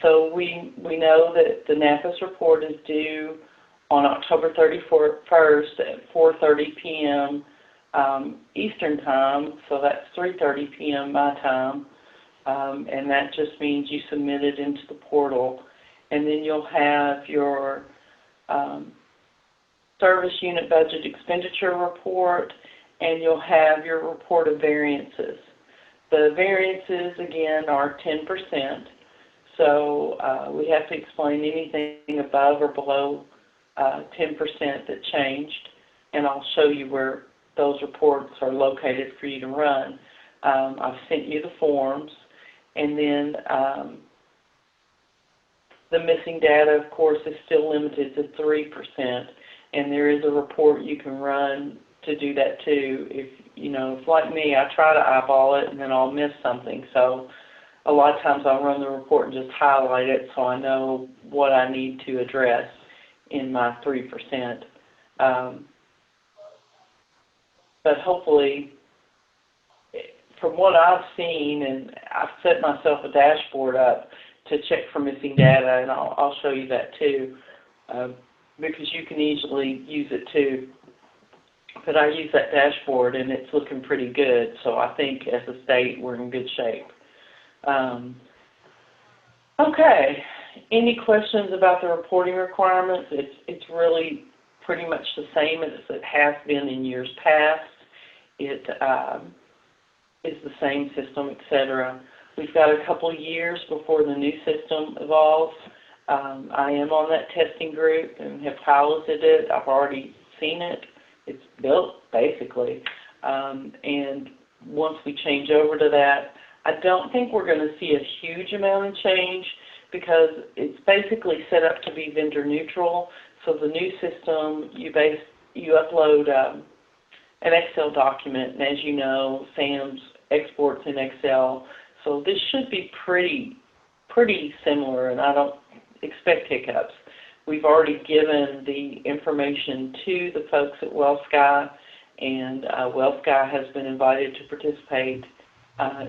So we know that the NAPIS report is due on October 31st at 4:30 p.m. Eastern Time, so that's 3:30 p.m. my time, and that just means you submit it into the portal, and then you'll have your service unit budget expenditure report, and you'll have your report of variances. The variances, again, are 10%, so we have to explain anything above or below 10% that changed, and I'll show you where those reports are located for you to run. I've sent you the forms, and then the missing data, of course, is still limited to 3%, and there is a report you can run to do that too. If it's like me, I try to eyeball it and then I'll miss something. So a lot of times I'll run the report and just highlight it so I know what I need to address in my 3%. But hopefully, from what I've seen, and I've set myself a dashboard up to check for missing data, and I'll show you that too, because you can easily use it too. But I use that dashboard, and it's looking pretty good, so I think as a state we're in good shape. Okay, any questions about the reporting requirements? It's really pretty much the same as it has been in years past. It is the same system, etc. We've got a couple years before the new system evolves. I am on that testing group and have piloted it. I've already seen it. It's built, basically. And once we change over to that, I don't think we're going to see a huge amount of change because it's basically set up to be vendor neutral. So the new system, you upload an Excel document, and as you know, SAMS exports in Excel. So this should be pretty similar, and I don't expect hiccups. We've already given the information to the folks at WellSky, and WellSky has been invited to participate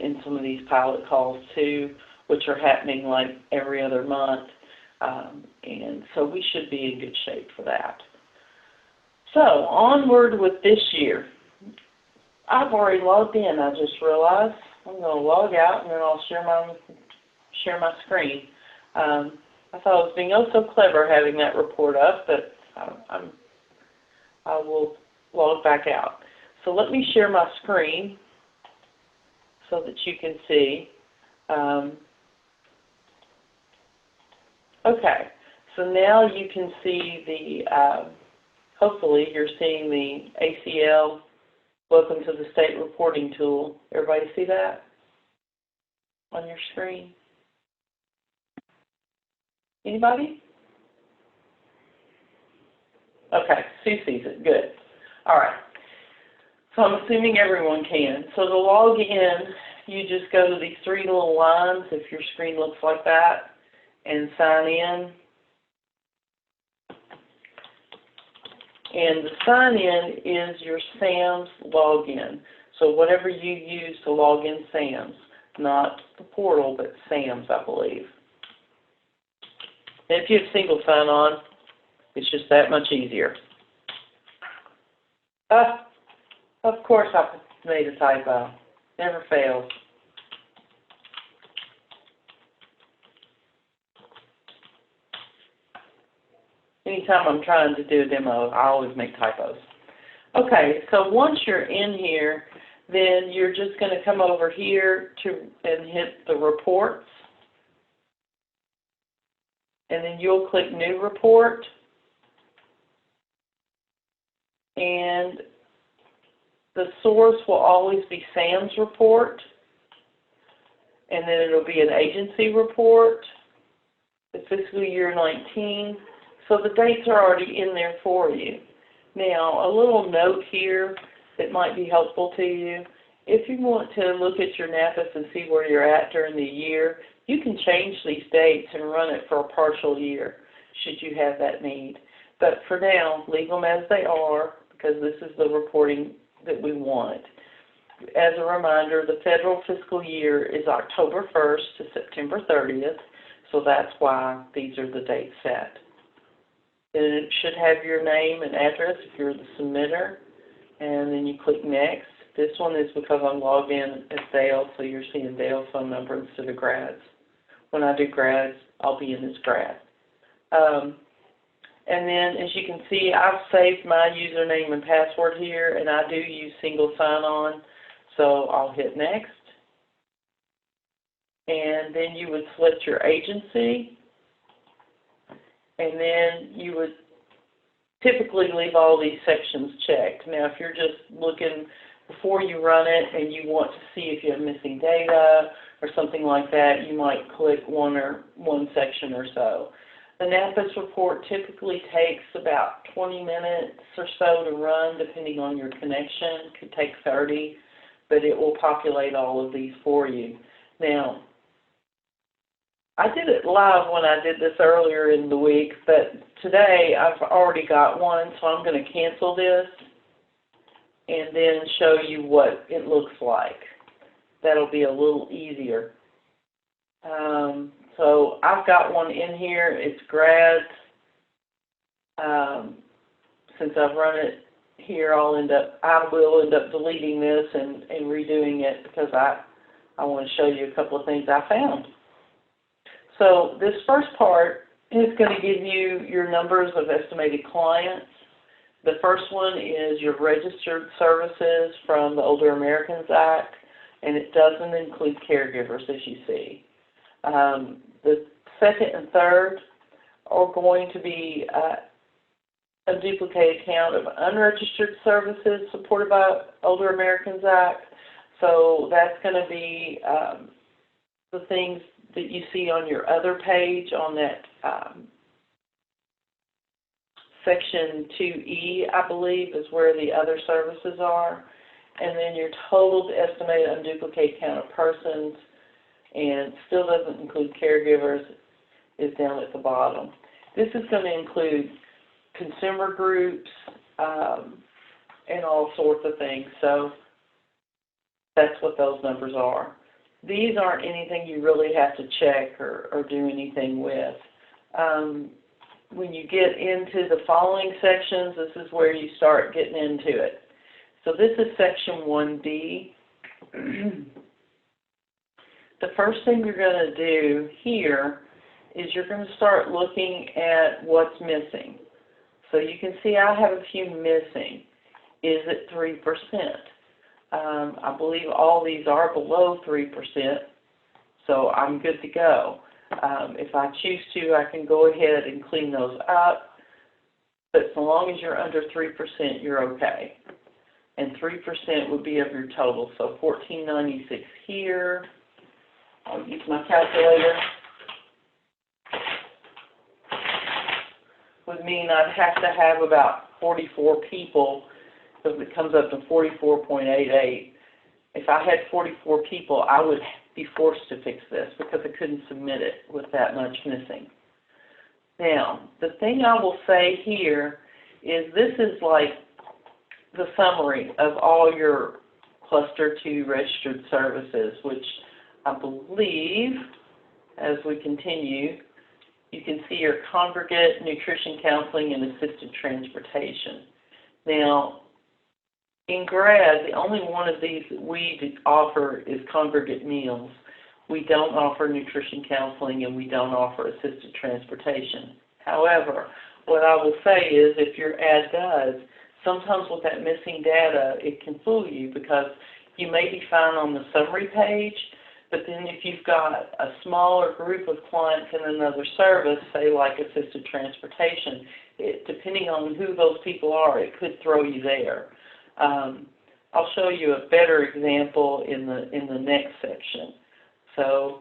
in some of these pilot calls too, which are happening like every other month, and so we should be in good shape for that. So onward with this year. I've already logged in, I just realized. I'm going to log out and then I'll share my screen. I thought I was being oh so clever having that report up, but I will log back out. So let me share my screen so that you can see. Okay, so now you can see the, hopefully you're seeing the ACL, Welcome to the State Reporting Tool. Everybody see that on your screen? Anybody? Okay, Sue sees it. Good. All right. So I'm assuming everyone can. So to log in, you just go to these three little lines, if your screen looks like that, and sign in. And the sign-in is your SAMS login. So whatever you use to log in SAMS, not the portal, but SAMS, I believe. And if you have single sign-on, it's just that much easier. Of course I made a typo. Never fails. Anytime I'm trying to do a demo, I always make typos. Okay, so once you're in here, then you're just going to come over here and hit the reports. And then you'll click New Report. And the source will always be SAMS report. And then it'll be an agency report, the fiscal year 19. So the dates are already in there for you. Now, a little note here that might be helpful to you. If you want to look at your NAPIS and see where you're at during the year, you can change these dates and run it for a partial year, should you have that need. But for now, leave them as they are, because this is the reporting that we want. As a reminder, the federal fiscal year is October 1st to September 30th. So that's why these are the dates set. Then it should have your name and address if you're the submitter, and then you click Next. This one is because I'm logged in as Dale, so you're seeing Dale's phone number instead of Grad's. When I do Grad's, I'll be in as Grad. And then, as you can see, I've saved my username and password here, and I do use single sign-on, so I'll hit Next. And then you would select your agency, and then you would typically leave all these sections checked. Now, if you're just looking before you run it and you want to see if you have missing data or something like that, you might click one section or so. The NAPIS report typically takes about 20 minutes or so to run, depending on your connection. It could take 30, but it will populate all of these for you. Now, I did it live when I did this earlier in the week, but today I've already got one, so I'm going to cancel this and then show you what it looks like. That'll be a little easier. So I've got one in here. It's Grad. Since I've run it here, I will end up deleting this and redoing it because I want to show you a couple of things I found. So this first part is going to give you your numbers of estimated clients. The first one is your registered services from the Older Americans Act, and it doesn't include caregivers, as you see. The second and third are going to be a duplicated count of unregistered services supported by Older Americans Act. So that's going to be the things that you see on your other page on that Section 2E, I believe, is where the other services are. And then your total estimated unduplicate count of persons, and still doesn't include caregivers, is down at the bottom. This is going to include consumer groups and all sorts of things. So that's what those numbers are. These aren't anything you really have to check or do anything with. When you get into the following sections, this is where you start getting into it. So this is Section 1D. The first thing you're going to do here is you're going to start looking at what's missing. So you can see I have a few missing. Is it 3%? I believe all these are below 3%, so I'm good to go. If I choose to, I can go ahead and clean those up, but so long as you're under 3%, you're okay. And 3% would be of your total, so $14.96 here. I'll use my calculator. Would mean I'd have to have about 44 people, because it comes up to 44.88. If I had 44 people, I would be forced to fix this because I couldn't submit it with that much missing. Now, the thing I will say here is this is like the summary of all your Cluster 2 registered services, which I believe, as we continue, you can see your congregate, nutrition counseling, and assisted transportation. Now, in Grad, the only one of these that we offer is congregate meals. We don't offer nutrition counseling, and we don't offer assisted transportation. However, what I will say is if your ad does, sometimes with that missing data, it can fool you because you may be fine on the summary page, but then if you've got a smaller group of clients in another service, say like assisted transportation, depending on who those people are, it could throw you there. I'll show you a better example in the next section. So,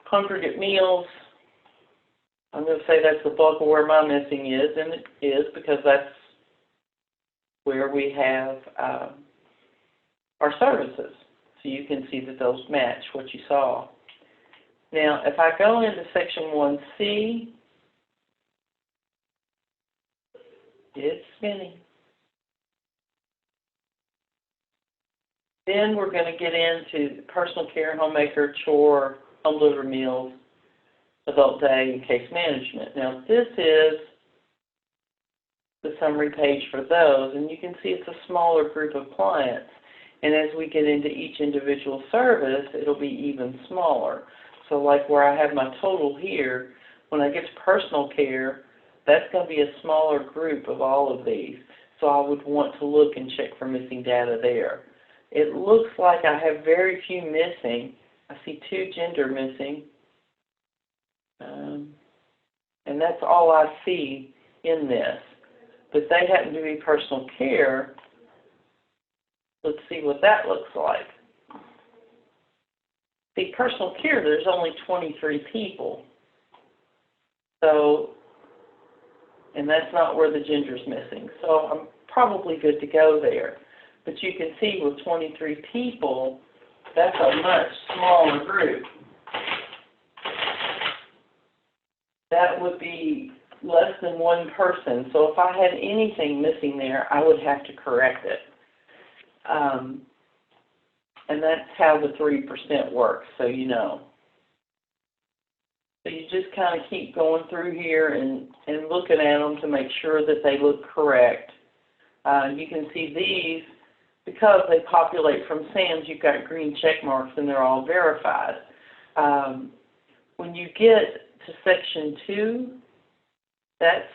congregate meals, I'm going to say that's the bulk of where my missing is, and it is because that's where we have our services. So you can see that those match what you saw. Now, if I go into Section 1C, it's spinning. Then we're going to get into personal care, homemaker, chore, home delivered meals, adult day, and case management. Now, this is the summary page for those, and you can see it's a smaller group of clients. And as we get into each individual service, it'll be even smaller. So like where I have my total here, when I get to personal care, that's going to be a smaller group of all of these. So I would want to look and check for missing data there. It looks like I have very few missing. I see 2 gender missing. And that's all I see in this. But they happen to be personal care. Let's see what that looks like. See, personal care, there's only 23 people. So, and that's not where the gender's missing. So I'm probably good to go there. But you can see with 23 people, that's a much smaller group. That would be less than 1 person. So if I had anything missing there, I would have to correct it. And that's how the 3% works, so you know. So you just kind of keep going through here and looking at them to make sure that they look correct. You can see these, because they populate from SAMs, you've got green check marks and they're all verified. When you get to section 2, that's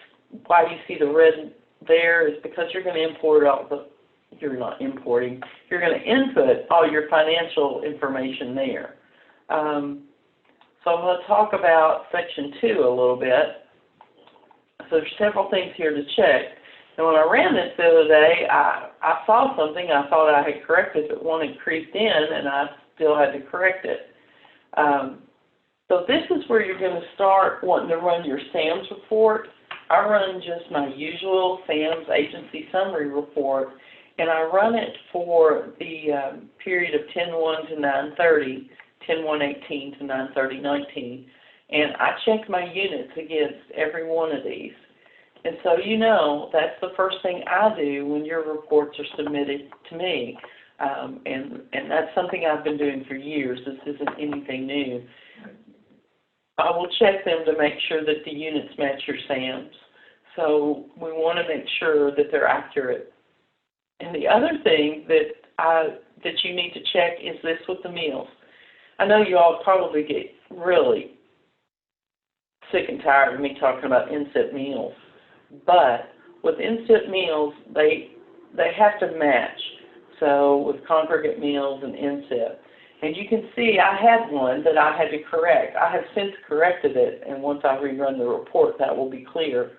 why you see the red there, is because you're going to import all the, you're not importing, you're going to input all your financial information there. So I'm going to talk about section 2 a little bit. So there's several things here to check. And when I ran this the other day, I saw something I thought I had corrected, but one had creeped in and I still had to correct it. So this is where you're going to start wanting to run your SAMS report. I run just my usual SAMS agency summary report, and I run it for the period of 10/1 to 9/30, 10/1/18 to 9/30/19, and I check my units against every one of these. And so you know that's the first thing I do when your reports are submitted to me, and that's something I've been doing for years. This isn't anything new. I will check them to make sure that the units match your SAMs. So we want to make sure that they're accurate. And the other thing that you need to check is this with the meals. I know you all probably get really sick and tired of me talking about inset meals, but with inset meals, they have to match. So with congregate meals and inset. And you can see I had one that I had to correct. I have since corrected it, and once I rerun the report, that will be clear.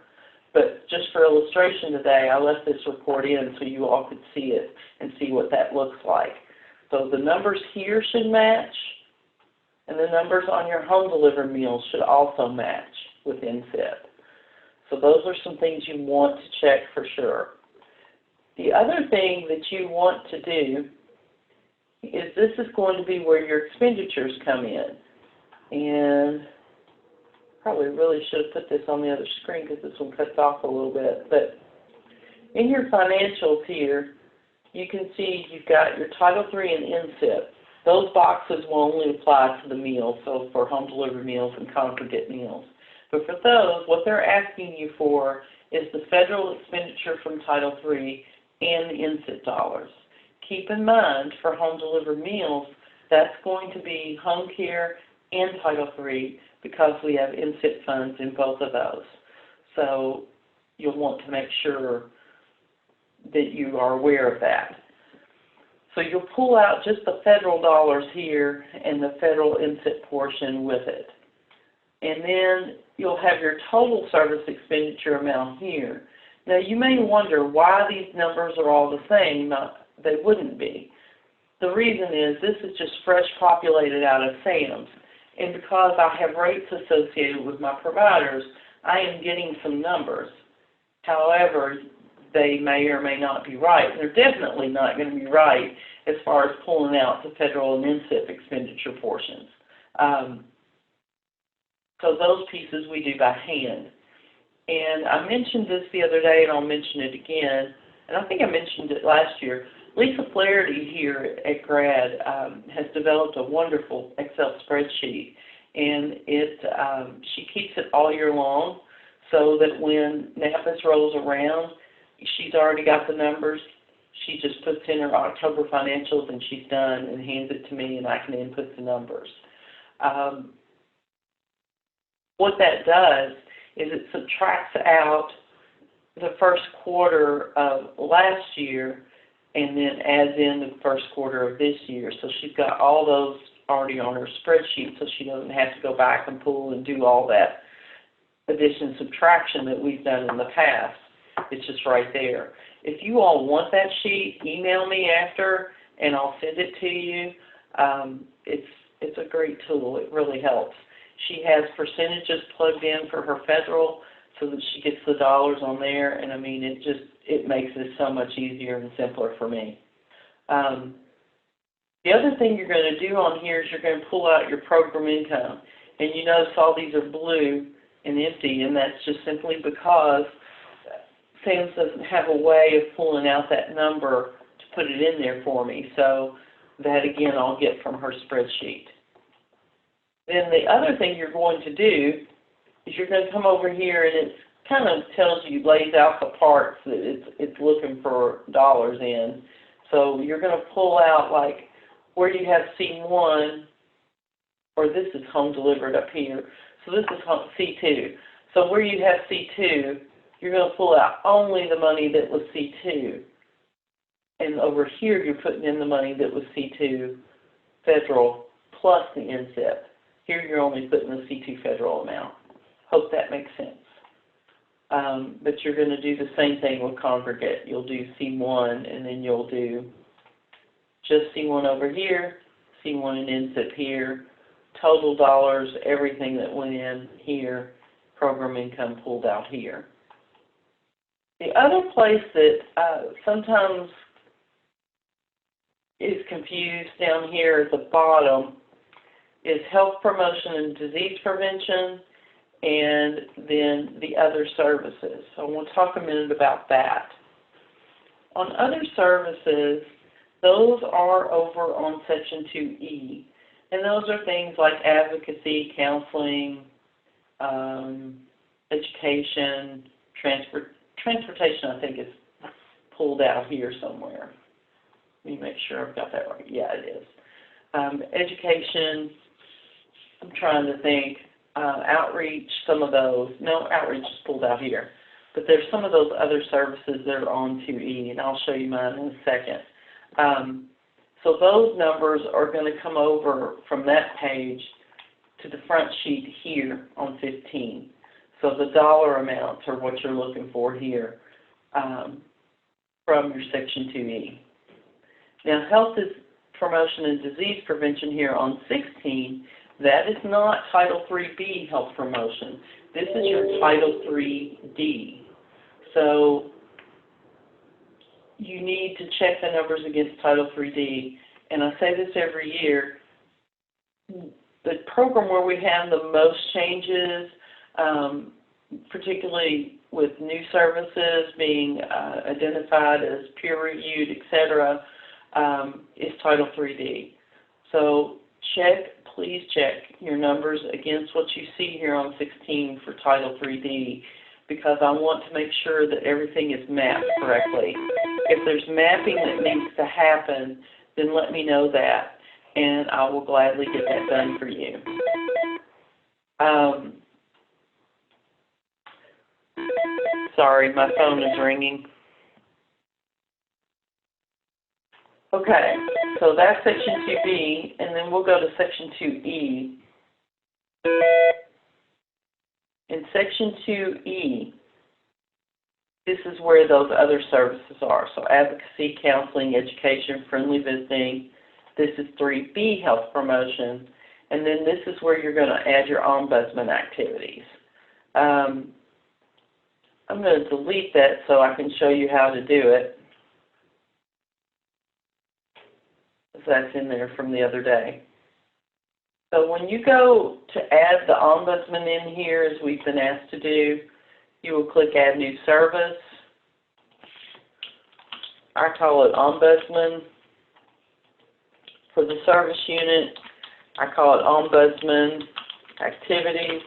But just for illustration today, I left this report in so you all could see it and see what that looks like. So the numbers here should match, and the numbers on your home delivered meals should also match with inset. So those are some things you want to check for sure. The other thing that you want to do is this is going to be where your expenditures come in. And probably really should have put this on the other screen because this one cuts off a little bit. But in your financials here, you can see you've got your Title III and inset. Those boxes will only apply to the meals, so for home delivered meals and congregate meals. But for those, what they're asking you for is the federal expenditure from Title III and the inset dollars. Keep in mind, for home delivered meals, that's going to be home care and Title III because we have inset funds in both of those. So you'll want to make sure that you are aware of that. So you'll pull out just the federal dollars here and the federal inset portion with it. And then you'll have your total service expenditure amount here. Now you may wonder why these numbers are all the same. They wouldn't be. The reason is this is just fresh populated out of SAMs. And because I have rates associated with my providers, I am getting some numbers. However, they may or may not be right. They're definitely not going to be right as far as pulling out the federal and inset expenditure portions. So those pieces we do by hand. And I mentioned this the other day, and I'll mention it again. And I think I mentioned it last year. Lisa Flaherty here at GRAD has developed a wonderful Excel spreadsheet. and she keeps it all year long, so that when NAPIS rolls around, she's already got the numbers. She just puts in her October financials and she's done and hands it to me, and I can input the numbers. What that does is it subtracts out the first quarter of last year and then adds in the first quarter of this year. So she's got all those already on her spreadsheet, so she doesn't have to go back and pull and do all that addition and subtraction that we've done in the past. It's just right there. If you all want that sheet, email me after and I'll send it to you. It's a great tool. It really helps. She has percentages plugged in for her federal so that she gets the dollars on there, and I mean, it makes it so much easier and simpler for me. The other thing you're going to do on here is you're going to pull out your program income. And you notice all these are blue and empty, and that's just simply because Sam's doesn't have a way of pulling out that number to put it in there for me. So that, again, I'll get from her spreadsheet. Then the other thing you're going to do is you're going to come over here, and it kind of tells you, lays out the parts that it's looking for dollars in. So you're going to pull out, like, where you have C1, or this is home delivered up here. So this is C2. So where you have C2, you're going to pull out only the money that was C2. And over here, you're putting in the money that was C2 federal plus the NSIP. Here, you're only putting the C2 federal amount. Hope that makes sense. But you're going to do the same thing with congregate. You'll do C1, and then you'll do just C1 over here, C1 and NSIP here, total dollars, everything that went in here, program income pulled out here. The other place that sometimes is confused down here at the bottom is health promotion and disease prevention, and then the other services. So I want to talk a minute about that. On other services, those are over on Section 2E, and those are things like advocacy, counseling, education, transportation, I think is pulled out here somewhere. Let me make sure I've got that right. Yeah, it is. Education, I'm trying to think. Outreach, some of those. No, outreach is pulled out here. But there's some of those other services that are on 2E, and I'll show you mine in a second. So those numbers are going to come over from that page to the front sheet here on 15. So the dollar amounts are what you're looking for here from your Section 2E. Now, health promotion and disease prevention here on 16, that is not Title 3B health promotion. This is your Title 3D. So you need to check the numbers against Title 3D. And I say this every year, the program where we have the most changes, particularly with new services being identified as peer-reviewed, etc., is Title 3D. So please check your numbers against what you see here on 16 for Title 3D, because I want to make sure that everything is mapped correctly. If there's mapping that needs to happen, then let me know that, and I will gladly get that done for you. Sorry, my phone is ringing. Okay, so that's Section 2B, and then we'll go to Section 2E. In Section 2E, this is where those other services are. So advocacy, counseling, education, friendly visiting. This is 3B, health promotion. And then this is where you're going to add your ombudsman activities. I'm going to delete that so I can show you how to do it. That's in there from the other day. So when you go to add the ombudsman in here, as we've been asked to do, you will click Add New Service. I call it Ombudsman. For the service unit, I call it Ombudsman activities,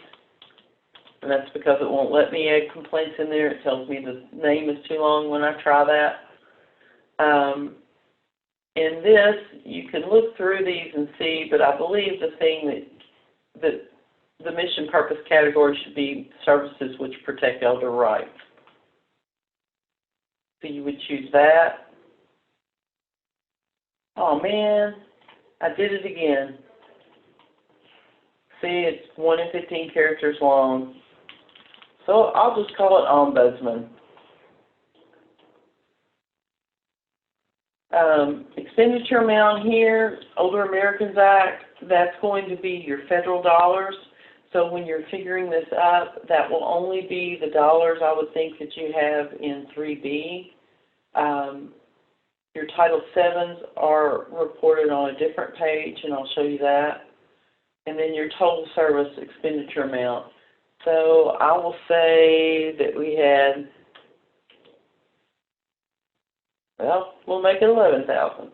and that's because it won't let me add complaints in there. It tells me the name is too long when I try that. In this, you can look through these and see, but I believe the thing that the mission purpose category should be services which protect elder rights. So you would choose that. Oh man, I did it again. See, it's 1 in 15 characters long. So I'll just call it Ombudsman. Expenditure amount here, Older Americans Act, that's going to be your federal dollars. So when you're figuring this up, that will only be the dollars I would think that you have in 3B. Your Title VIIs are reported on a different page, and I'll show you that. And then your total service expenditure amount. So I will say that we had, well, we'll make it $11,000.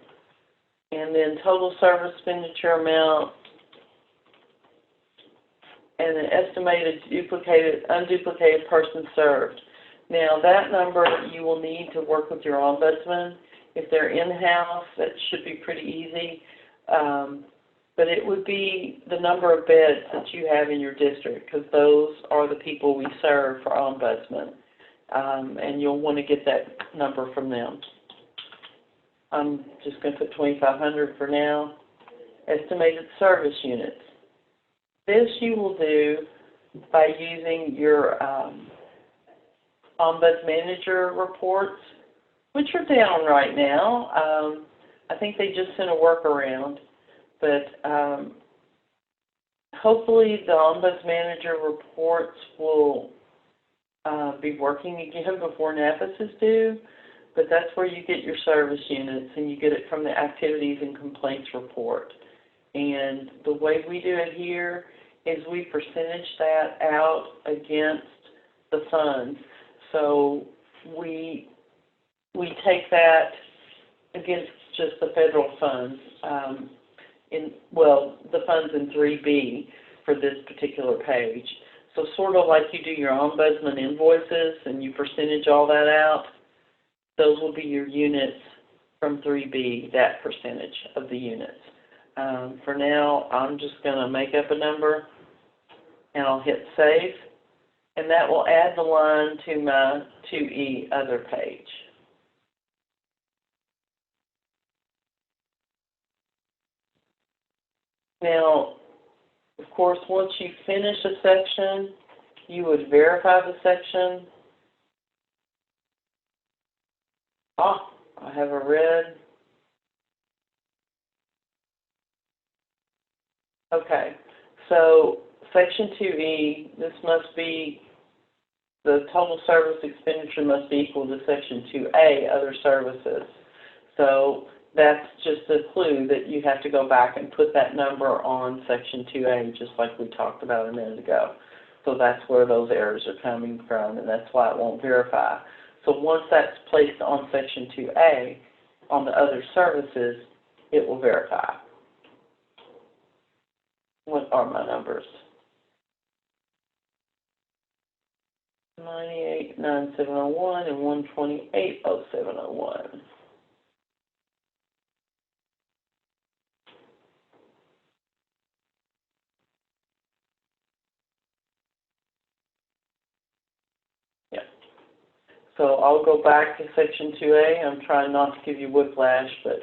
And then total service expenditure amount and an estimated unduplicated person served. Now that number you will need to work with your ombudsman. If they're in-house, that should be pretty easy. But it would be the number of beds that you have in your district, because those are the people we serve for ombudsman. And you'll want to get that number from them. I'm just going to put 2,500 for now. Estimated service units. This you will do by using your Ombuds Manager reports, which are down right now. I think they just sent a workaround, but hopefully the Ombuds Manager reports will be working again before NAPIS is due. But that's where you get your service units, and you get it from the Activities and Complaints report. And the way we do it here is we percentage that out against the funds. So we take that against just the federal funds, the funds in 3B for this particular page. So sort of like you do your ombudsman invoices and you percentage all that out, those will be your units from 3B, that percentage of the units. For now, I'm just going to make up a number, and I'll hit Save, and that will add the line to my 2E other page. Now, of course, once you finish a section, you would verify the section. Oh, I have a red. Okay, so Section 2E, this must be, the total service expenditure must be equal to Section 2A, Other Services. So that's just a clue that you have to go back and put that number on Section 2A, just like we talked about a minute ago. So that's where those errors are coming from, and that's why it won't verify. So once that's placed on Section 2A, on the Other Services, it will verify. What are my numbers? 98,9701 and 128,0701. Yeah. So I'll go back to Section 2A. I'm trying not to give you whiplash, but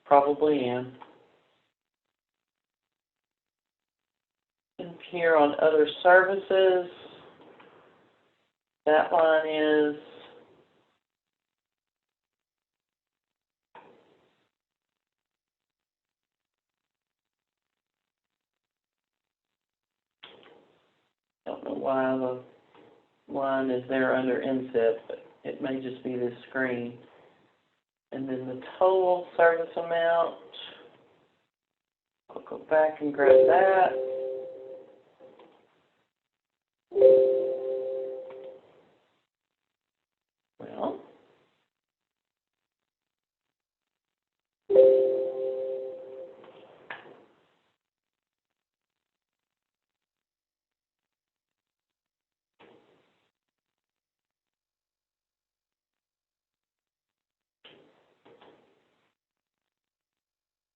probably am. And here on Other Services, that line is I don't know why the line is there under inset, but it may just be this screen. And then the total service amount, I'll go back and grab that. Well,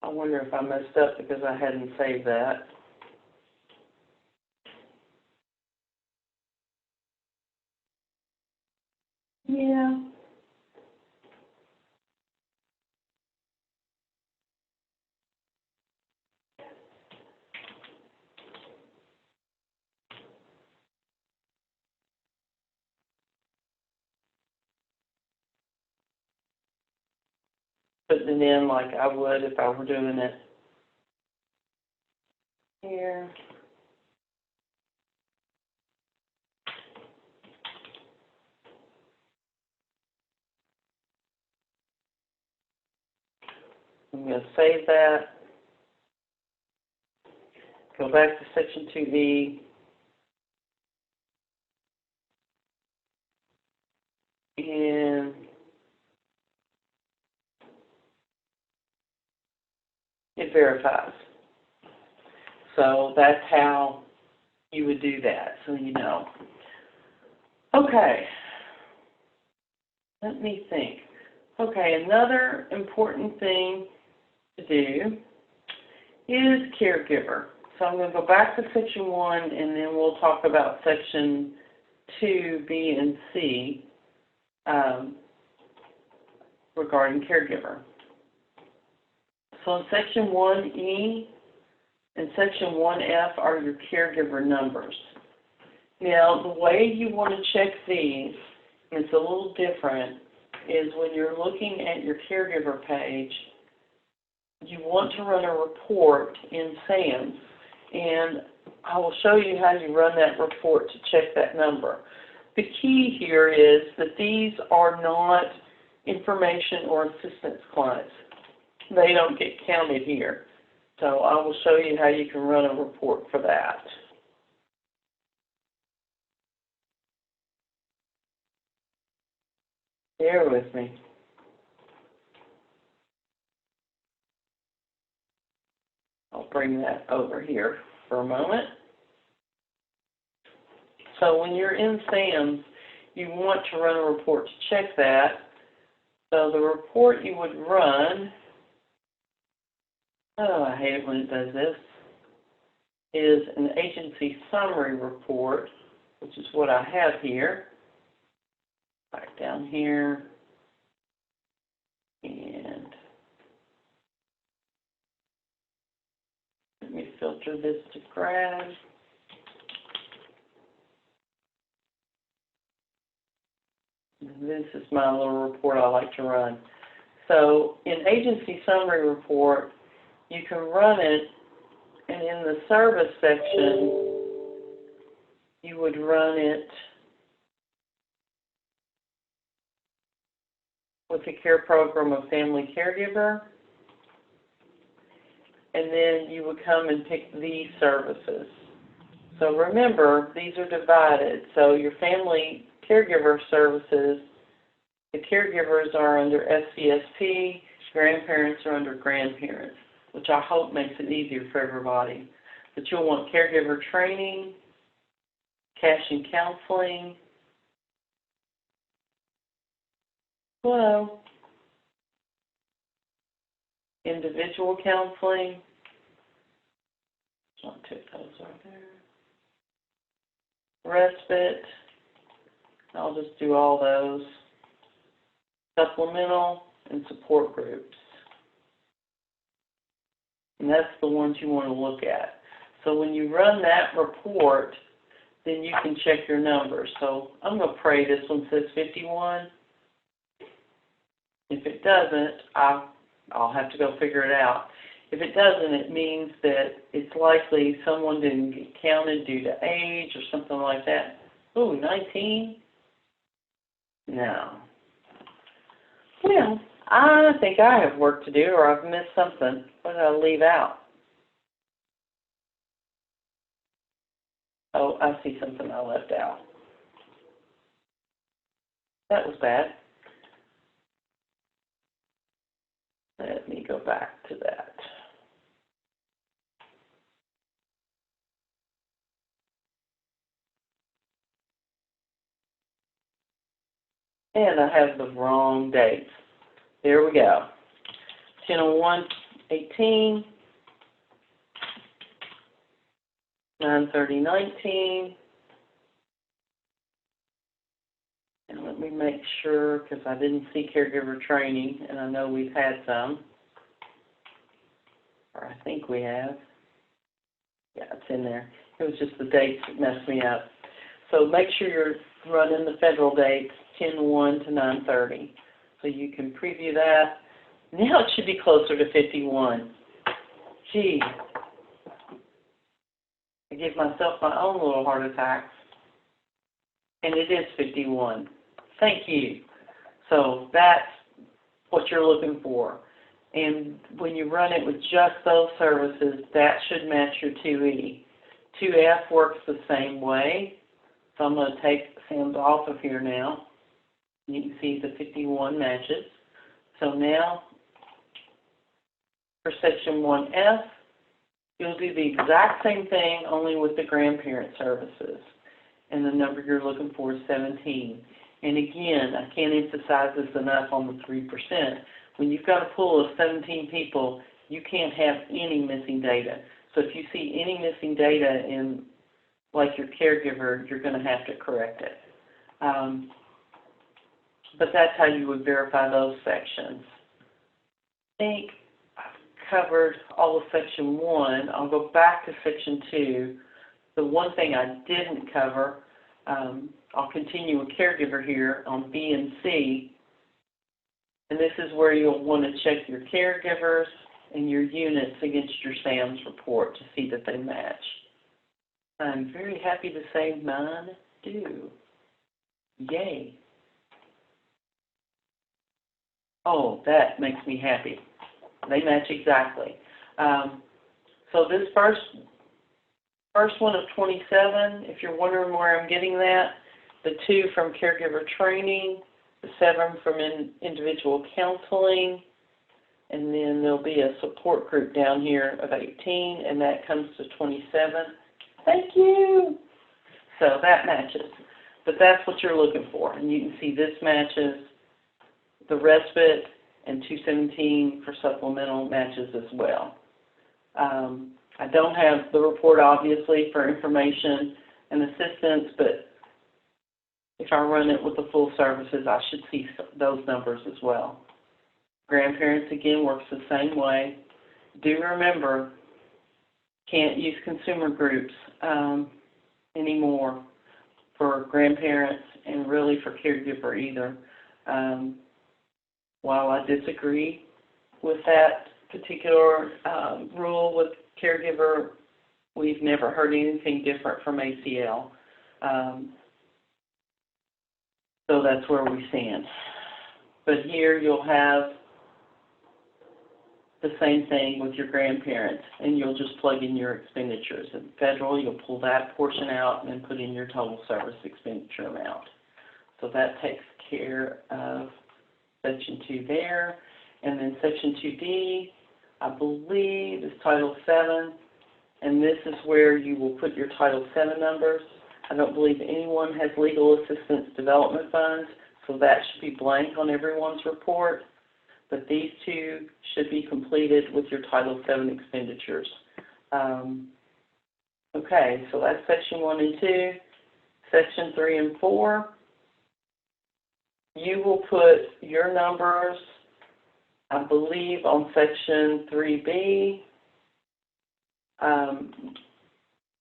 I wonder if I messed up because I hadn't saved that. Yeah. Putting it in like I would if I were doing it here. I'm going to save that. Go back to Section 2E. And it verifies. So that's how you would do that, so you know. Okay. Let me think. Okay, another important thing to do is caregiver. So I'm going to go back to Section 1, and then we'll talk about Section 2, B, and C regarding caregiver. So in Section 1E and Section 1F are your caregiver numbers. Now, the way you want to check these, and it's a little different, is when you're looking at your caregiver page, you want to run a report in SAMS, and I will show you how you run that report to check that number. The key here is that these are not information or assistance clients. They don't get counted here. So I will show you how you can run a report for that. Bear with me. I'll bring that over here for a moment. So when you're in SAMS, you want to run a report to check that. So the report you would run, oh, I hate it when it does this, is an agency summary report, which is what I have here. Back down here. And let me filter this to grad. This is my little report I like to run. So in agency summary report, you can run it, and in the service section, you would run it with the care program of family caregiver, and then you would come and pick these services. So remember, these are divided. So your family caregiver services, the caregivers are under SCSP, grandparents are under grandparents, which I hope makes it easier for everybody. But you'll want caregiver training, cash and counseling, individual counseling. I'll take those right there. Respite. I'll just do all those. Supplemental and support groups. And that's the ones you want to look at. So when you run that report, then you can check your numbers. So I'm going to pray this one says 51. If it doesn't, I'll have to go figure it out. If it doesn't, it means that it's likely someone didn't get counted due to age or something like that. Ooh, 19? No. Well, I think I have work to do, or I've missed something. What did I leave out? Oh, I see something I left out. That was bad. Let me go back to that. And I have the wrong dates. There we go. 1001 18, 9/30/19, and let me make sure, because I didn't see caregiver training, and I know we've had some, or I think we have. Yeah, it's in there. It was just the dates that messed me up. So make sure you're running the federal dates, 10/1 to 9/30. So you can preview that. Now it should be closer to 51. Gee, I gave myself my own little heart attack. And it is 51. Thank you. So that's what you're looking for. And when you run it with just those services, that should match your 2E. 2F works the same way. So I'm going to take Sam's off of here now. You can see the 51 matches. So now, for Section 1F, you'll do the exact same thing, only with the grandparent services. And the number you're looking for is 17. And again, I can't emphasize this enough on the 3%. When you've got a pool of 17 people, you can't have any missing data. So if you see any missing data in, like your caregiver, you're going to have to correct it. But that's how you would verify those sections. I think I've covered all of Section 1. I'll go back to Section 2. The one thing I didn't cover, I'll continue with caregiver here on B and C. And this is where you'll want to check your caregivers and your units against your SAMS report to see that they match. I'm very happy to say mine do. Yay. Oh, that makes me happy. They match exactly. So this first one of 27, if you're wondering where I'm getting that, the 2 from caregiver training, the 7 from individual counseling, and then there'll be a support group down here of 18, and that comes to 27. Thank you. So that matches. But that's what you're looking for. And you can see this matches. The respite and 217 for supplemental matches as well. I don't have the report, obviously, for information and assistance, but if I run it with the full services, I should see those numbers as well. Grandparents, again, works the same way. Do remember, can't use consumer groups anymore for grandparents and really for caregiver either. While I disagree with that particular rule with caregiver, we've never heard anything different from ACL. So that's where we stand. But here you'll have the same thing with your grandparents, and you'll just plug in your expenditures. In federal, you'll pull that portion out and then put in your total service expenditure amount. So that takes care of Section 2 there. And then Section 2D, I believe, is Title 7. And this is where you will put your Title 7 numbers. I don't believe anyone has legal assistance development funds, so that should be blank on everyone's report. But these 2 should be completed with your Title 7 expenditures. Okay, so that's Section 1 and 2. Section 3 and 4, you will put your numbers, I believe, on Section 3B.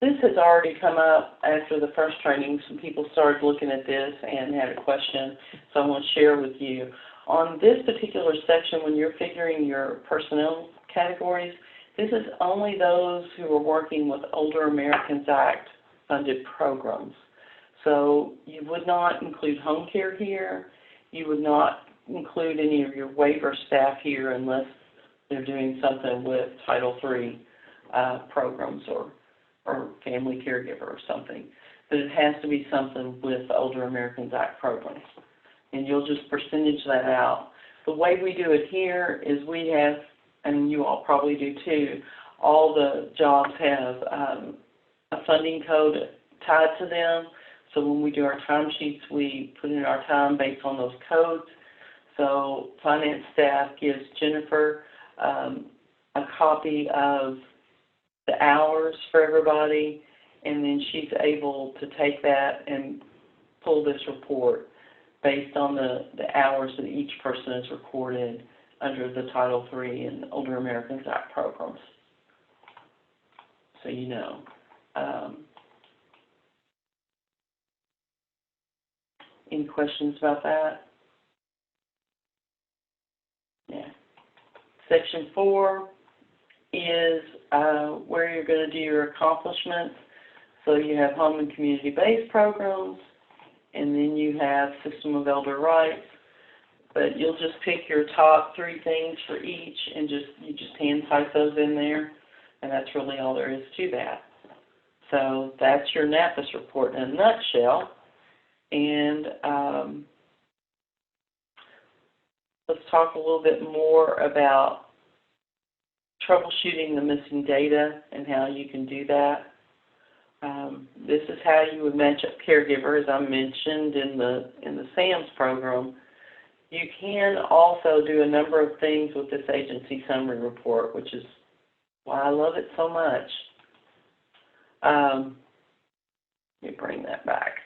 This has already come up after the first training. Some people started looking at this and had a question, so I want to share with you. On this particular section, when you're figuring your personnel categories, this is only those who are working with Older Americans Act funded programs. So you would not include home care here. You would not include any of your waiver staff here unless they're doing something with Title III programs or family caregiver or something. But it has to be something with the Older Americans Act programs. And you'll just percentage that out. The way we do it here is we have, and you all probably do too, all the jobs have a funding code tied to them. So when we do our timesheets, we put in our time based on those codes. So finance staff gives Jennifer a copy of the hours for everybody, and then she's able to take that and pull this report based on the hours that each person has recorded under the Title III and Older Americans Act programs. So you know. Any questions about that? Yeah. Section 4 is where you're going to do your accomplishments. So you have home and community-based programs, and then you have system of elder rights. But you'll just pick your top 3 things for each, and you just hand type those in there, and that's really all there is to that. So that's your NAPIS report in a nutshell. And let's talk a little bit more about troubleshooting the missing data and how you can do that. This is how you would match up caregiver, as I mentioned in the SAMS program. You can also do a number of things with this agency summary report, which is why I love it so much. Let me bring that back.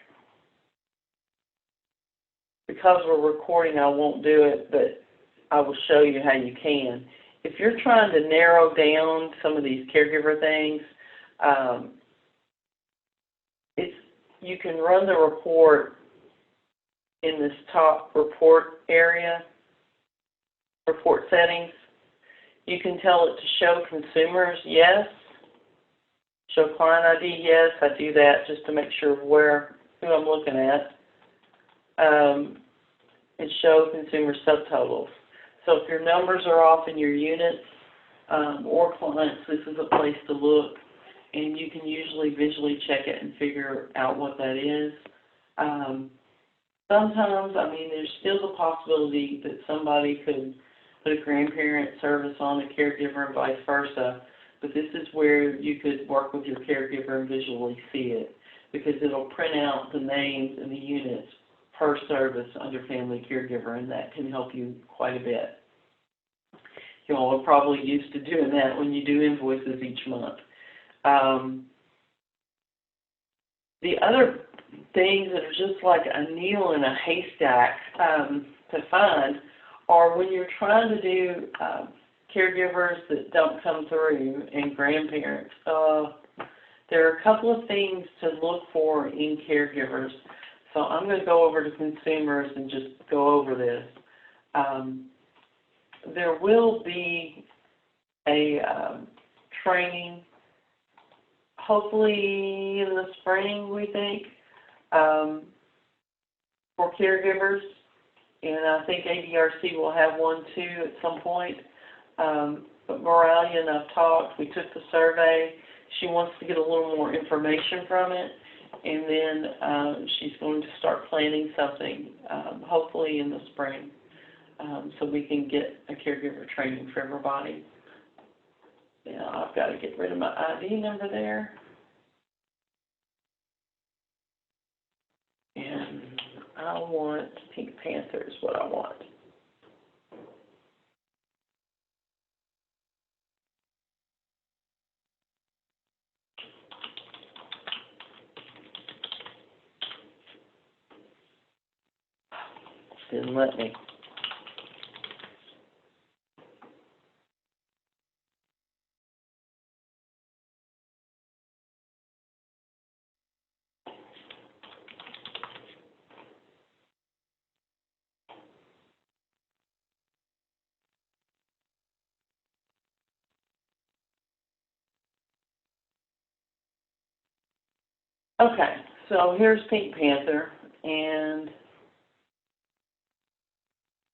Because we're recording, I won't do it, but I will show you how you can. If you're trying to narrow down some of these caregiver things, you can run the report in this top report area, report settings. You can tell it to show consumers, yes. Show client ID, yes. I do that just to make sure who I'm looking at. And show consumer subtotals. So if your numbers are off in your units or clients, this is a place to look, and you can usually visually check it and figure out what that is. Sometimes, I mean, there's still the possibility that somebody could put a grandparent service on a caregiver and vice versa, but this is where you could work with your caregiver and visually see it, because it'll print out the names and the units per service under family caregiver, and that can help you quite a bit. You all are probably used to doing that when you do invoices each month. The other things that are just like a needle in a haystack to find are when you're trying to do caregivers that don't come through and grandparents. There are a couple of things to look for in caregivers. So I'm going to go over to consumers and just go over this. There will be a training, hopefully in the spring, we think, for caregivers. And I think ADRC will have one too at some point. But Moralia and I've talked. We took the survey. She wants to get a little more information from it. And then she's going to start planning something, hopefully in the spring, so we can get a caregiver training for everybody. Now, I've got to get rid of my ID number there. And I want Pink Panther is what I want. Didn't let me. Okay, so here's Pink Panther, and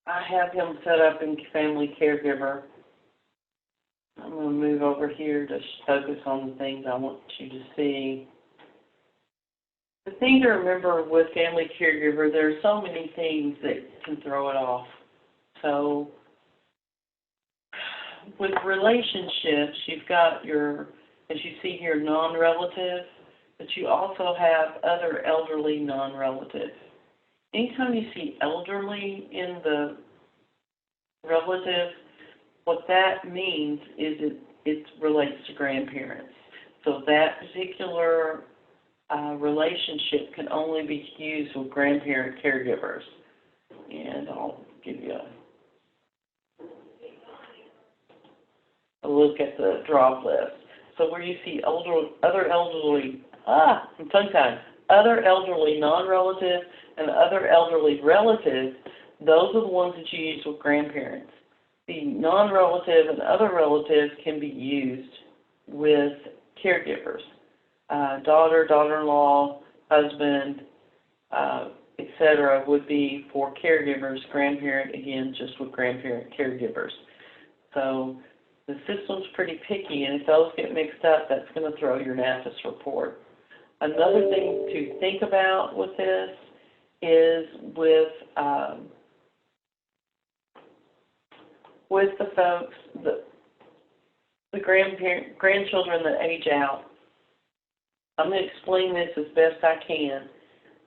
I have him set up in Family Caregiver. I'm going to move over here to focus on the things I want you to see. The thing to remember with Family Caregiver, there are so many things that can throw it off. So with relationships, you've got your, as you see here, non-relative, but you also have other elderly non-relatives. Anytime you see elderly in the relative, What that means is it relates to grandparents. So that particular relationship can only be used with grandparent caregivers. And I'll give you a look at the drop list. So where you see other elderly, I'm tongue-tied, other elderly non-relative and other elderly relatives, those are the ones that you use with grandparents. The non-relative and other relatives can be used with caregivers. Daughter, daughter-in-law, husband, etc. would be for caregivers. Grandparent, again, just with grandparent caregivers. So the system's pretty picky, and if those get mixed up, that's going to throw your NAPIS report. Another thing to think about with this is with the folks, the grandchildren that age out. I'm going to explain this as best I can,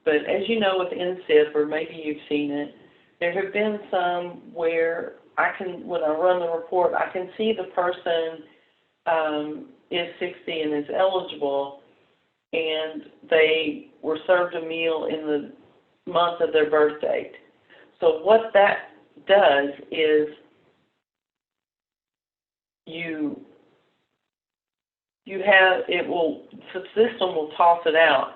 but as you know with NSIP, or maybe you've seen it, there have been some where when I run the report, I can see the person is 60 and is eligible, and they were served a meal in the month of their birth date. So what that does is the system will toss it out.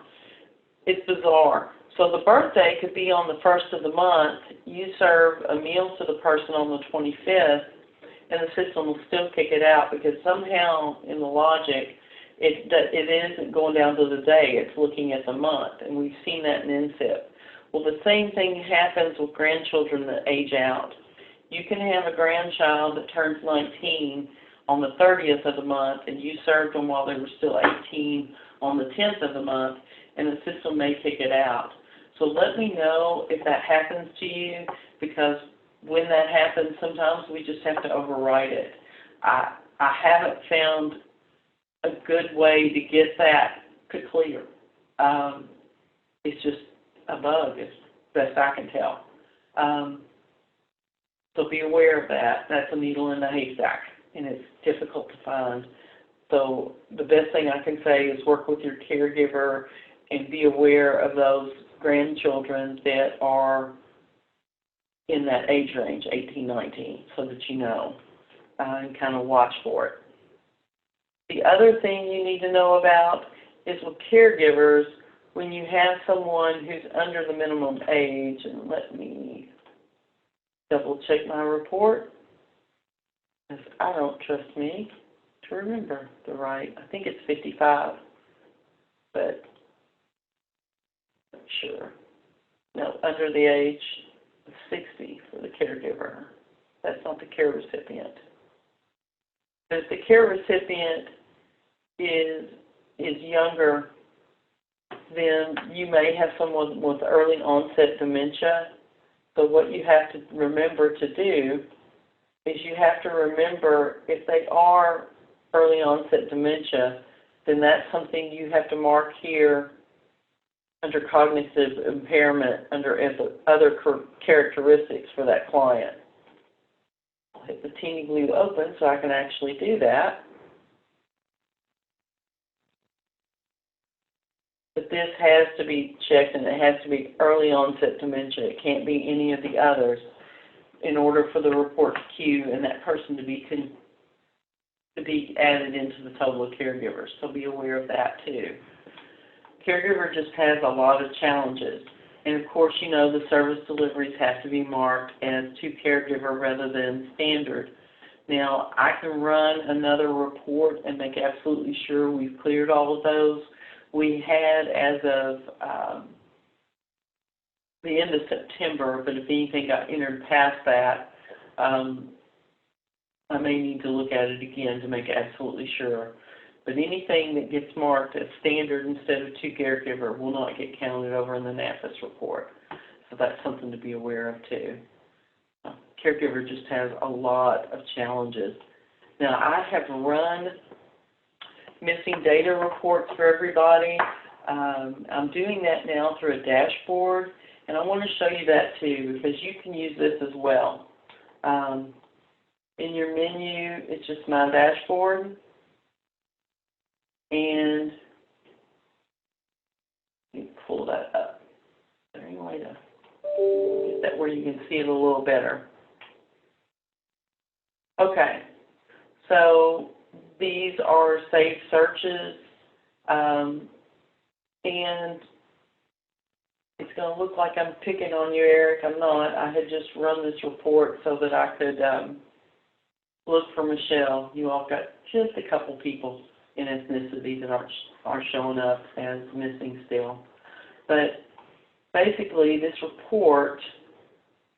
It's bizarre. So the birthday could be on the 1st of the month. You serve a meal to the person on the 25th, and the system will still kick it out because somehow in the logic it isn't going down to the day. It's looking at the month, and we've seen that in NSIP. Well, the same thing happens with grandchildren that age out. You can have a grandchild that turns 19 on the 30th of the month, and you served them while they were still 18 on the 10th of the month, and the system may kick it out. So let me know if that happens to you, because when that happens, sometimes we just have to overwrite it. I haven't found a good way to get that to clear. It's just a bug, as best I can tell. So be aware of that. That's a needle in a haystack, and it's difficult to find. So the best thing I can say is work with your caregiver and be aware of those grandchildren that are in that age range, 18, 19, so that you know and kind of watch for it. The other thing you need to know about is with caregivers, when you have someone who's under the minimum age, and let me double check my report, because I don't trust me to remember the right. I think it's 55, but I'm not sure. No, under the age of 60 for the caregiver. That's not the care recipient. But if the care recipient is younger, then you may have someone with early onset dementia. So what you have to remember to do is you have to remember if they are early onset dementia, then that's something you have to mark here under cognitive impairment under other characteristics for that client. I'll hit the teeny blue open so I can actually do that. But this has to be checked, and it has to be early onset dementia. It can't be any of the others in order for the report to queue and that person to be added into the total of caregivers. So be aware of that too. Caregiver just has a lot of challenges. And of course, you know, the service deliveries have to be marked as to caregiver rather than standard. Now, I can run another report and make absolutely sure we've cleared all of those. We had, as of the end of September, but if anything got entered past that, I may need to look at it again to make absolutely sure. But anything that gets marked as standard instead of to caregiver will not get counted over in the NAPIS report. So that's something to be aware of too. Caregiver just has a lot of challenges. Now, I have run missing data reports for everybody. I'm doing that now through a dashboard, and I want to show you that too because you can use this as well. in your menu, it's just My Dashboard. And you pull that up. Is there any way to get that where you can see it a little better? Okay, so these are saved searches, and it's going to look like I'm picking on you, Eric. I'm not. I had just run this report so that I could look for Michelle. You all got just a couple people in ethnicity that are showing up as missing still. But basically, this report,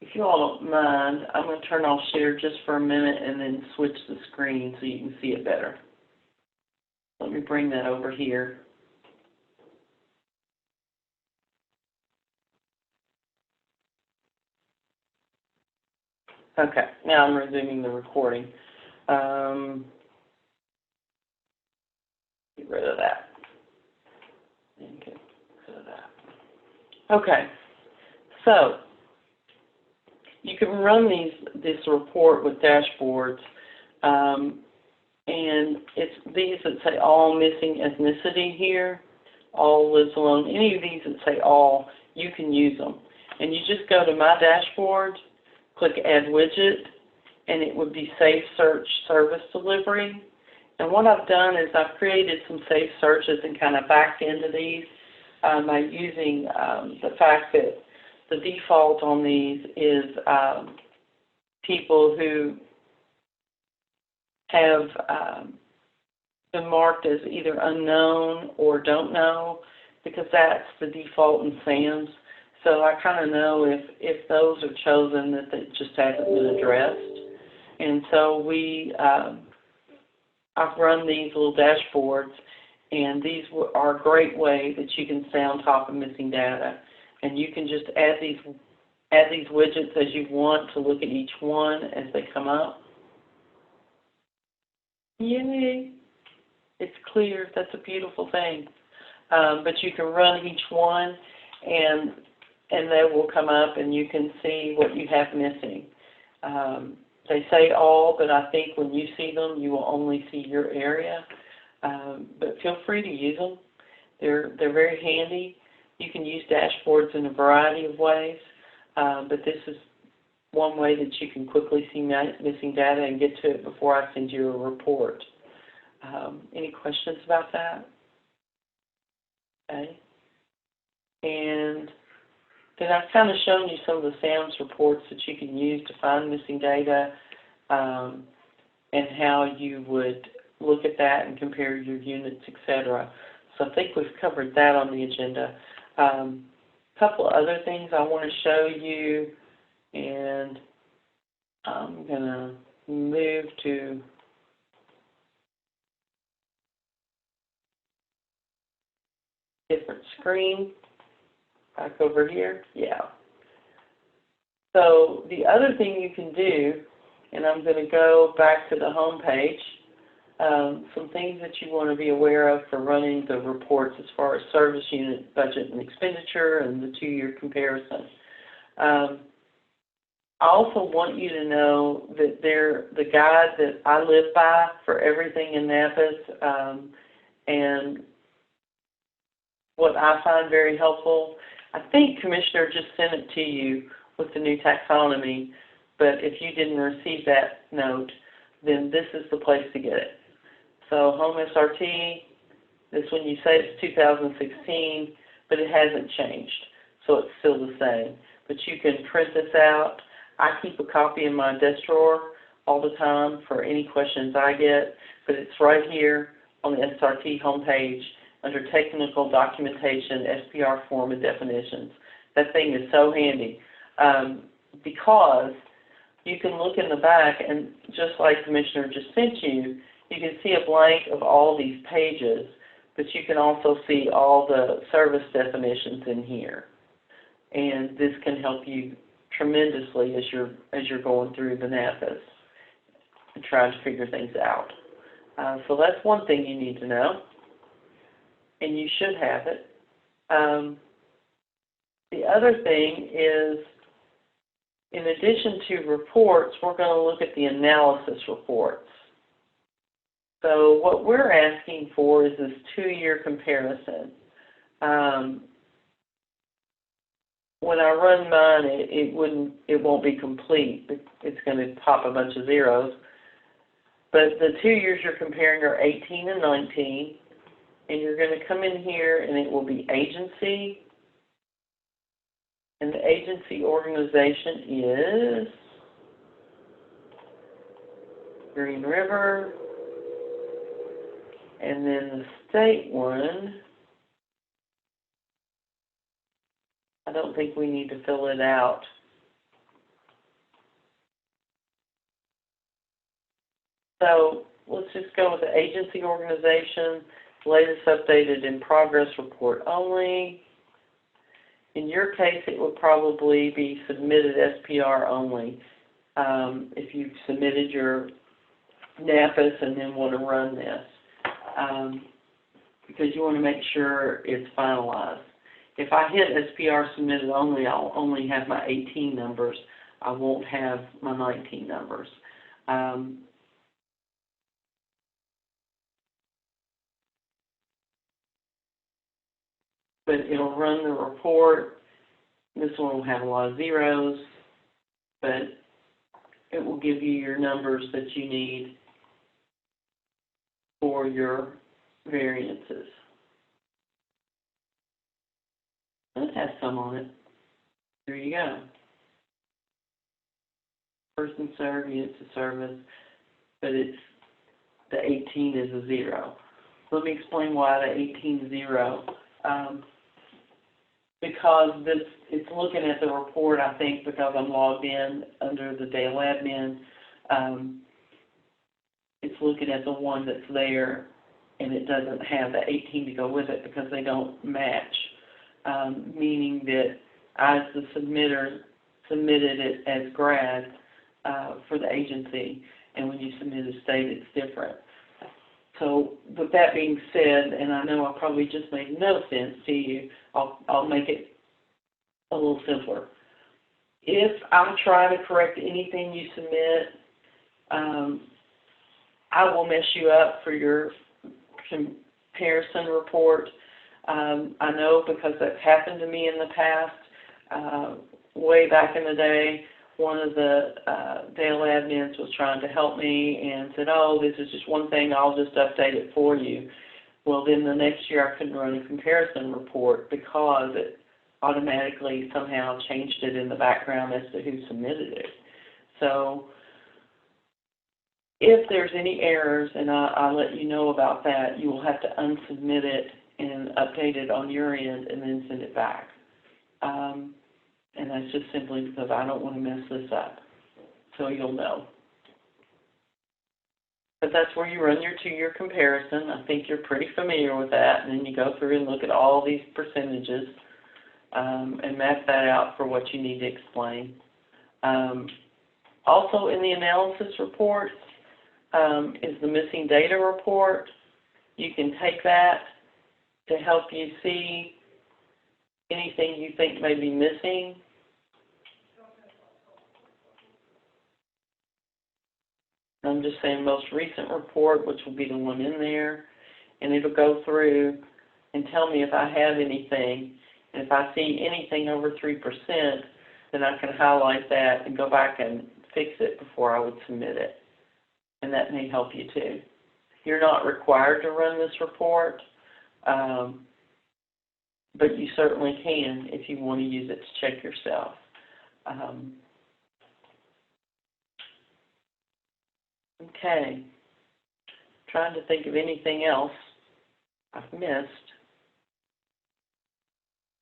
if you all don't mind, I'm going to turn off share just for a minute and then switch the screen so you can see it better. Let me bring that over here. Okay, now I'm resuming the recording. Get rid of that. And get rid of that. Okay, so you can run this report with dashboards, and it's these that say all missing ethnicity here, all lives alone. Any of these that say all, you can use them. And you just go to My Dashboard, click Add Widget, and it would be Safe Search Service Delivery. And what I've done is I've created some safe searches and kind of backed into these by using the fact that the default on these is people who have been marked as either unknown or don't know, because that's the default in SAMS. So I kind of know if those are chosen that it just hasn't been addressed. And so I've run these little dashboards, and these are a great way that you can stay on top of missing data. And you can just add these widgets as you want to look at each one as they come up. Yay! It's clear. That's a beautiful thing. But you can run each one, and they will come up, and you can see what you have missing. They say all, but I think when you see them, you will only see your area. But feel free to use them. They're very handy. You can use dashboards in a variety of ways, but this is one way that you can quickly see missing data and get to it before I send you a report. Any questions about that? Okay. And then I've kind of shown you some of the SAMS reports that you can use to find missing data, and how you would look at that and compare your units, etc. So I think we've covered that on the agenda. A couple other things I want to show you, and I'm going to move to different screen. Back over here, yeah. So the other thing you can do, and I'm going to go back to the home page, some things that you want to be aware of for running the reports as far as service unit budget and expenditure and the two-year comparison. I also want you to know that the guide that I live by for everything in NAPIS, and what I find very helpful, I think Commissioner just sent it to you with the new taxonomy, but if you didn't receive that note, then this is the place to get it. So Home SRT, this one you say it's 2016, but it hasn't changed, so it's still the same. But you can print this out. I keep a copy in my desk drawer all the time for any questions I get, but it's right here on the SRT homepage under Technical Documentation, SPR Form and Definitions. That thing is so handy because you can look in the back, and just like Commissioner just sent you, you can see a blank of all these pages, but you can also see all the service definitions in here. And this can help you tremendously as you're going through the NAPIS and trying to figure things out. So that's one thing you need to know, and you should have it. The other thing is In addition to reports, we're going to look at the analysis reports. So what we're asking for is this 2-year comparison. When I run mine, it won't be complete. It's going to pop a bunch of zeros. But the 2 years you're comparing are 18 and 19, and you're going to come in here, and it will be agency, and the agency organization is Green River, and then the state one, I don't think we need to fill it out. So let's just go with the agency organization, latest updated in progress report only. In your case, it would probably be submitted SPR only. If you've submitted your NAPIS and then want to run this, because you want to make sure it's finalized. If I hit SPR submitted only, I'll only have my 18 numbers. I won't have my 19 numbers. But it'll run the report. This one will have a lot of zeros, but it will give you your numbers that you need for your variances. It has some on it. There you go. Person served, units of service, but it's the 18 is a 0. Let me explain why the 18 is 0. Because it's looking at the report, I think, because I'm logged in under the Dale admin, it's looking at the one that's there, and it doesn't have the 18 to go with it because they don't match, meaning that I, as the submitter, submitted it as grad for the agency, and when you submit a state, it's different. So with that being said, and I know I probably just made no sense to you, I'll make it a little simpler. If I try to correct anything you submit, I will mess you up for your comparison report. I know because that's happened to me in the past. Way back in the day, one of the Dale admins was trying to help me and said, oh, this is just one thing, I'll just update it for you. Well, then the next year I couldn't run a comparison report because it automatically somehow changed it in the background as to who submitted it. So if there's any errors, and I'll let you know about that, you will have to unsubmit it and update it on your end and then send it back. And that's just simply because I don't want to mess this up. So you'll know. But that's where you run your 2-year comparison. I think you're pretty familiar with that. And then you go through and look at all these percentages and map that out for what you need to explain. Also in the analysis report is the missing data report. You can take that to help you see anything you think may be missing. I'm just saying most recent report, which will be the one in there, and it'll go through and tell me if I have anything. And if I see anything over 3%, then I can highlight that and go back and fix it before I would submit it. And that may help you too. You're not required to run this report, but you certainly can if you want to use it to check yourself. Okay. Trying to think of anything else I've missed.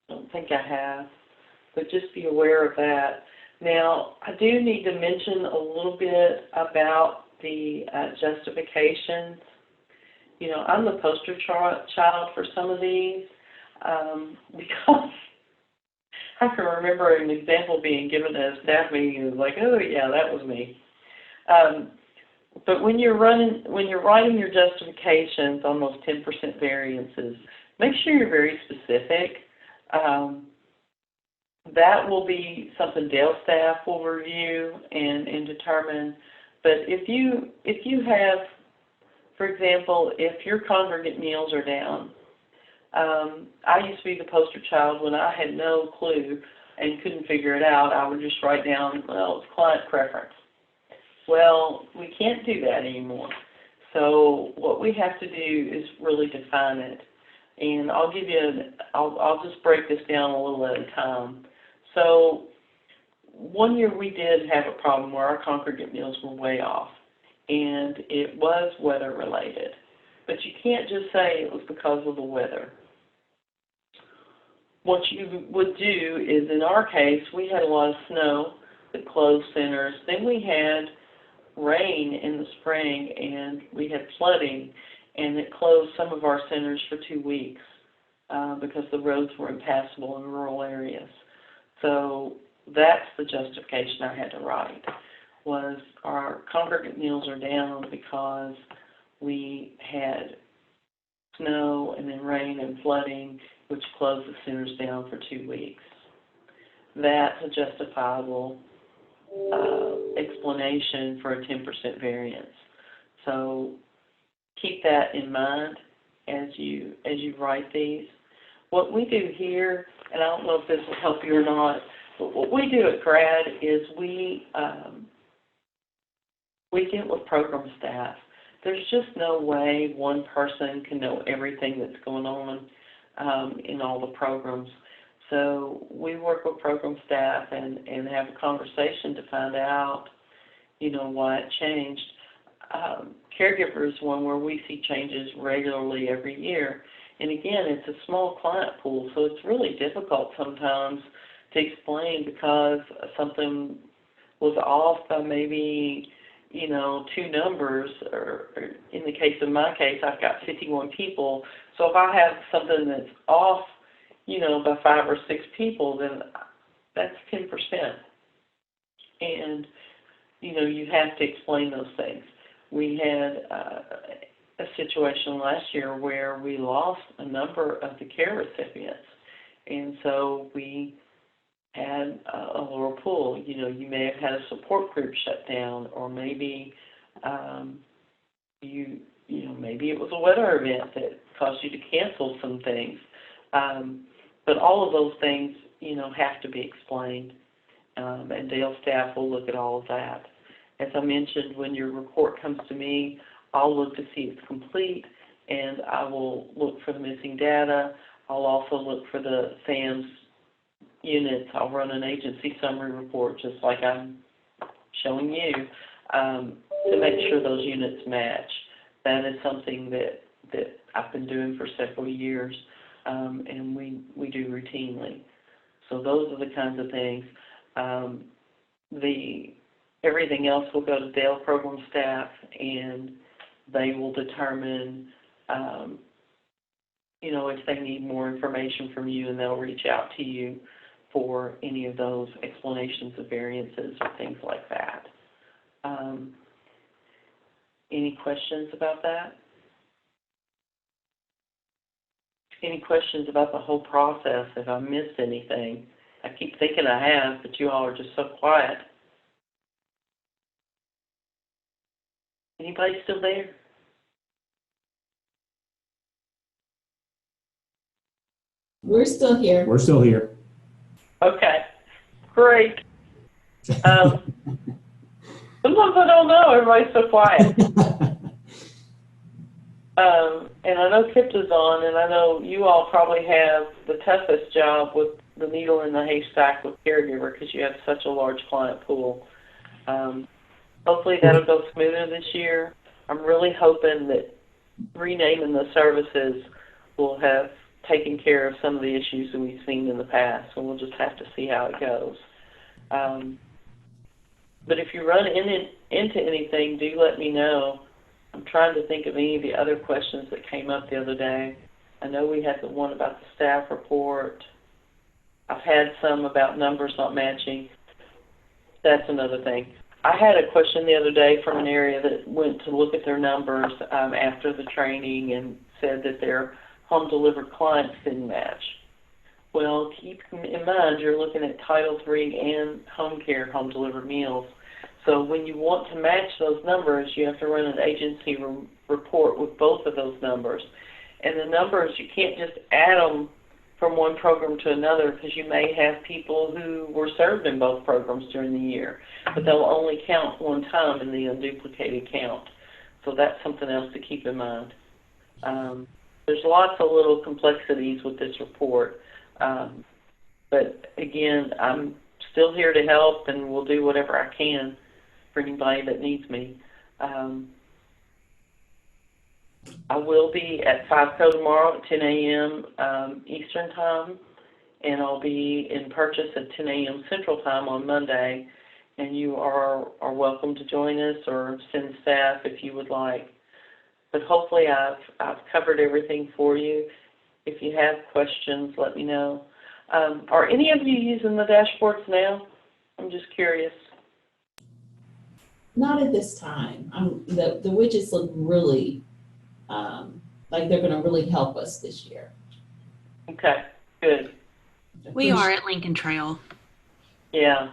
I don't think I have, but just be aware of that. Now, I do need to mention a little bit about the justifications. You know, I'm the poster child for some of these because I can remember an example being given at a staff meeting and it was like, oh yeah, that was me. But when you're writing your justifications on those 10% variances, make sure you're very specific. that will be something Dale staff will review and determine. But if you have, for example, if your congregate meals are down, I used to be the poster child when I had no clue and couldn't figure it out. I would just write down, well, it's client preference. Well, we can't do that anymore. So what we have to do is really define it. And I'll give you, I'll just break this down a little at a time. So one year we did have a problem where our congregate meals were way off, and it was weather related. But you can't just say it was because of the weather. What you would do is, in our case, we had a lot of snow that closed centers. Then we had rain in the spring, and we had flooding, and it closed some of our centers for 2 weeks because the roads were impassable in rural areas. So that's the justification I had to write, was our congregate meals are down because we had snow and then rain and flooding, which closed the centers down for 2 weeks. That's a justifiable explanation for a 10% variance. So keep that in mind as you write these. What we do here, and I don't know if this will help you or not, but what we do at GRAD is we get with program staff. There's just no way one person can know everything that's going on in all the programs. So we work with program staff and have a conversation to find out, why it changed. Caregiver is one where we see changes regularly every year. And again, it's a small client pool, so it's really difficult sometimes to explain because something was off by maybe, 2 numbers, or in the case of my case, I've got 51 people. So if I have something that's off, by 5 or 6 people, then that's 10%. And, you have to explain those things. We had a situation last year where we lost a number of the care recipients. And so we had a lower pool. You may have had a support group shut down, or maybe maybe it was a weather event that caused you to cancel some things. But all of those things, have to be explained, and Dale staff will look at all of that. As I mentioned, when your report comes to me, I'll look to see it's complete, and I will look for the missing data. I'll also look for the SAMS units. I'll run an agency summary report just like I'm showing you to make sure those units match. That is something that I've been doing for several years, and we do routinely. So those are the kinds of things. Everything else will go to Dale program staff, and they will determine, if they need more information from you, and they'll reach out to you for any of those explanations of variances or things like that. Any questions about that? Any questions about the whole process? If I missed anything? I keep thinking I have, but you all are just so quiet. Anybody still there? We're still here. We're still here. Okay, great. Sometimes I don't know. Everybody's so quiet. And I know Kipta's on, and I know you all probably have the toughest job with the needle in the haystack with Caregiver because you have such a large client pool. Hopefully that'll go smoother this year. I'm really hoping that renaming the services will have taken care of some of the issues that we've seen in the past, and we'll just have to see how it goes. But if you run into anything, do let me know. I'm trying to think of any of the other questions that came up the other day. I know we had the one about the staff report. I've had some about numbers not matching. That's another thing. I had a question the other day from an area that went to look at their numbers after the training and said that their home-delivered clients didn't match. Well, keep in mind you're looking at Title III and home care, home delivered meals. So when you want to match those numbers, you have to run an agency report with both of those numbers. And the numbers, you can't just add them from one program to another, because you may have people who were served in both programs during the year, but they'll only count one time in the unduplicated count. So that's something else to keep in mind. There's lots of little complexities with this report. But again, I'm still here to help, and will do whatever I can for anybody that needs me. I will be at FICO tomorrow at 10 a.m. Eastern Time, and I'll be in Purchase at 10 a.m. Central Time on Monday, and you are welcome to join us or send staff if you would like. But hopefully I've covered everything for you. If you have questions, let me know. Are any of you using the dashboards now? I'm just curious. Not at this time. The widgets look really like they're going to really help us this year. Okay, good. We are at Lincoln Trail. Yeah,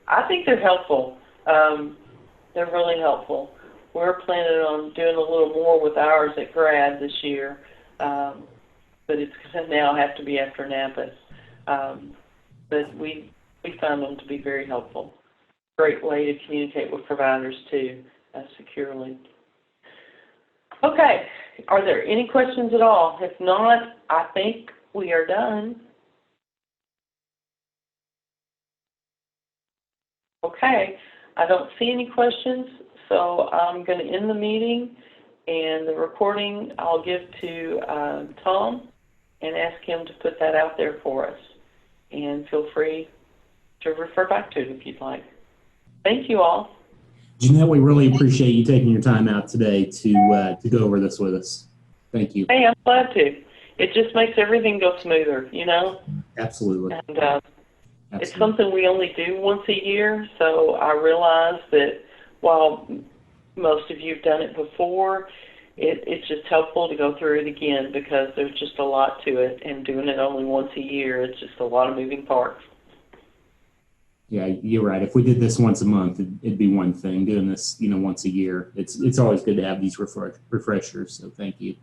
I think they're helpful. They're really helpful. We're planning on doing a little more with ours at Grad this year, but it's going to now have to be after NAPIS. But we found them to be very helpful. Great way to communicate with providers too, securely. Okay, are there any questions at all? If not, I think we are done. Okay, I don't see any questions, so I'm going to end the meeting, and the recording I'll give to Tom and ask him to put that out there for us. And feel free to refer back to it if you'd like. Thank you all. Jeanette, we really appreciate you taking your time out today to go over this with us. Thank you. Hey, I'm glad to. It just makes everything go smoother, you know? Absolutely. And it's something we only do once a year, so I realize that while most of you have done it before, it's just helpful to go through it again, because there's just a lot to it, and doing it only once a year, it's just a lot of moving parts. Yeah, you're right. If we did this once a month, it'd be one thing. Doing this, once a year, it's always good to have these refreshers. So thank you.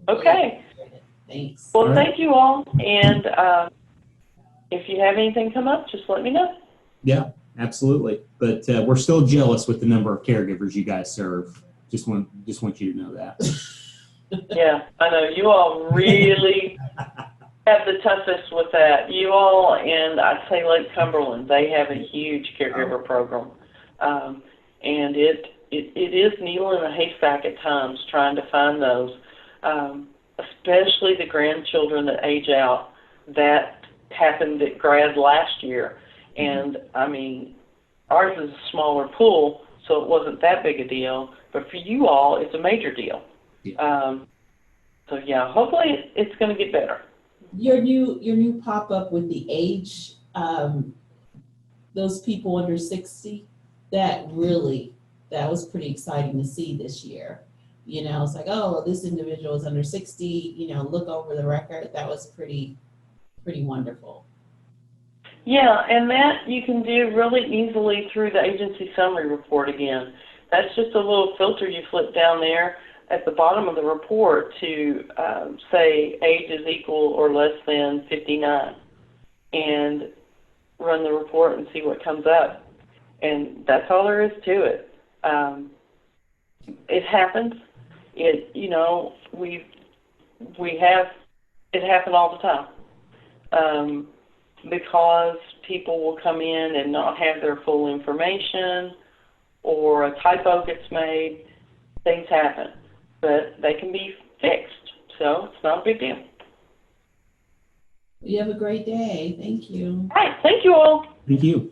Okay. Thanks. Well, thank you all. And if you have anything come up, just let me know. Yeah, absolutely. But we're still jealous with the number of caregivers you guys serve. Just want you to know that. Yeah, I know you all really have the toughest with that. You all, and I'd say Lake Cumberland, they have a huge caregiver program, and it is needle in a haystack at times trying to find those, especially the grandchildren that age out. That happened at Grad last year, and I mean, ours is a smaller pool, so it wasn't that big a deal. But for you all, it's a major deal. Yeah. So yeah, hopefully it's going to get better. Your new pop-up with the age, those people under 60, that was pretty exciting to see this year. It's like, oh, this individual is under 60, look over the record. That was pretty wonderful. Yeah, and that you can do really easily through the agency summary report again. That's just a little filter you flip down there at the bottom of the report to say age is equal or less than 59, and run the report and see what comes up. And that's all there is to it. It happens. We have it happen all the time, because people will come in and not have their full information, or a typo gets made. Things happen, but they can be fixed, so it's not a big deal. You have a great day. Thank you. All right, thank you all. Thank you.